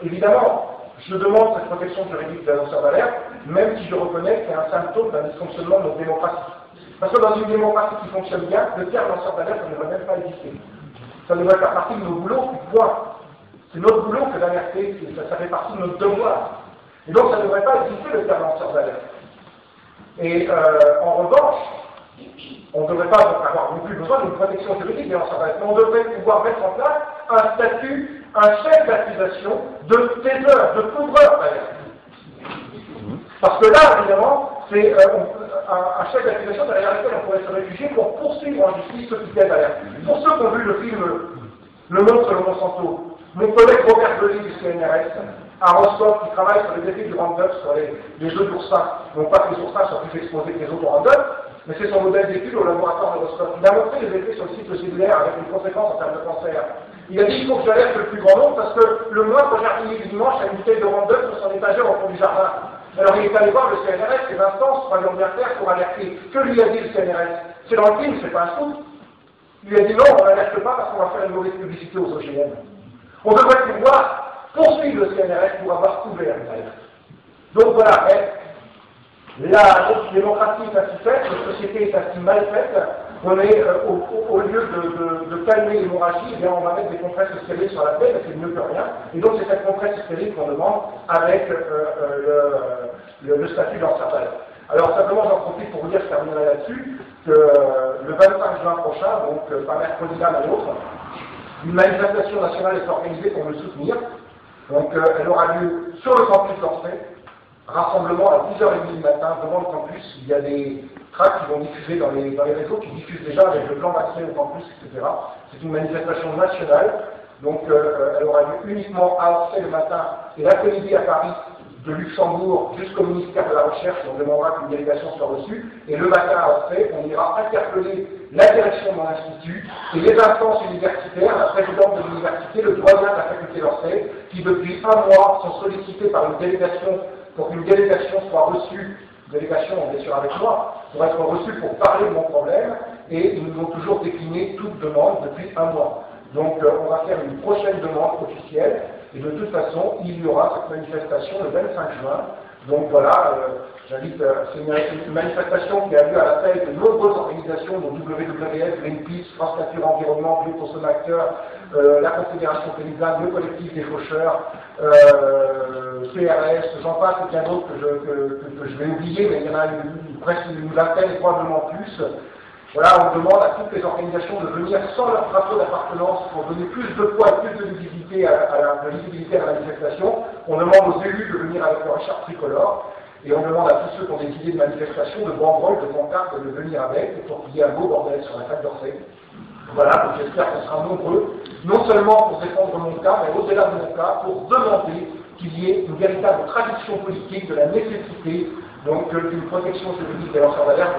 Évidemment, je demande cette protection juridique des lanceurs d'alerte, même si je reconnais qu'il y a un symptôme d'un dysfonctionnement de notre démocratie. Parce que dans une démocratie qui fonctionne bien, le terme lanceur d'alerte ne devrait même pas exister. Ça devrait faire partie de nos boulots, point. C'est notre boulot que d'alerter, ça fait partie de notre devoir. Et donc ça ne devrait pas exister le terme lanceur d'alerte. Et en revanche, on ne devrait pas avoir non plus besoin d'une protection juridique des lanceurs d'alerte, mais on devrait pouvoir mettre en place un statut, un chef d'accusation de taiseur, de couvreur d'alerte. Parce que là, évidemment, c'est un chef d'accusation derrière lequel on pourrait se réfugier pour poursuivre en justice ceux qui plaident d'alerte. Pour ceux qui ont vu le film Le Monde selon Monsanto, mon collègue Robert Belli du CNRS, à Rostov, qui travaille sur les effets du Roundup sur les œufs d'oursins, non pas que les oursins soient plus exposés que les autres au Roundup, mais c'est son modèle d'étude au laboratoire de Rostov. Il a montré les effets sur le cycle cellulaire avec une conséquence en termes de cancer. Il a dit qu'il faut que j'alerte le plus grand nombre parce que le moindre jardinier du dimanche a une bouteille de Roundup sur son étagère au fond du jardin. Alors il est allé voir le CNRS, les instances parlementaires pour alerter. Que lui a dit le CNRS? C'est dans le film, c'est pas un scoop. Il lui a dit non, on n'alerte pas parce qu'on va faire une mauvaise publicité aux OGM. On devrait pouvoir poursuivre le CNRS pour avoir couvert l'alerte. Donc voilà, notre démocratie est ainsi faite, notre société est ainsi mal faite, on est, au lieu de calmer l'hémorragie, eh bien on va mettre des compresses stériles sur la tête, c'est mieux que rien. Et donc c'est cette compresse stérile qu'on demande avec le statut lanceur d'alerte. Alors simplement j'en profite pour vous dire, je terminerai là-dessus, que le 25 juin prochain, donc pas mercredi là mais l'autre, une manifestation nationale est organisée pour me soutenir. Donc elle aura lieu sur le campus d'Orsay, rassemblement à 10h30 du matin devant le campus. Il y a des tracts qui vont diffuser dans les réseaux, qui diffusent déjà avec le plan d'accès au campus, etc. C'est une manifestation nationale, donc elle aura lieu uniquement à Orsay le matin et l'après-midi à Paris, de Luxembourg jusqu'au ministère de la Recherche, on demandera qu'une délégation soit reçue, et le matin à Orsay, on ira interpeller la direction de mon institut et les instances universitaires, la présidente de l'université, le doyen de la faculté d'Orsay, qui depuis un mois sont sollicités par une délégation pour qu'une délégation soit reçue, délégation bien sûr avec moi, pour être reçue pour parler de mon problème, et ils nous ont toujours décliné toute demande depuis un mois. Donc on va faire une prochaine demande officielle, et de toute façon, il y aura cette manifestation le 25 juin. Donc voilà, j'invite, c'est une manifestation qui a lieu à la tête de nombreuses organisations, dont WWF, Greenpeace, France Nature Environnement, Bio Consommateur, la Confédération Paysanne, le collectif des faucheurs, CRS, j'en passe et bien d'autres que je vais oublier, mais il y en a presque une vingtaine et probablement plus. Voilà, on demande à toutes les organisations de venir sans leur drapeau d'appartenance pour donner plus de poids et plus de visibilité à la manifestation. On demande aux élus de venir avec leur écharpe tricolore. Et on demande à tous ceux qui ont des idées de manifestation, de banderoles, de pancartes, de venir avec pour qu'il y ait un beau bordel sur la fac d'Orsay. Voilà, donc j'espère qu'on sera nombreux, non seulement pour défendre mon cas, mais au-delà de mon cas, pour demander qu'il y ait une véritable traduction politique de la nécessité donc d'une protection juridique des lanceurs d'alerte.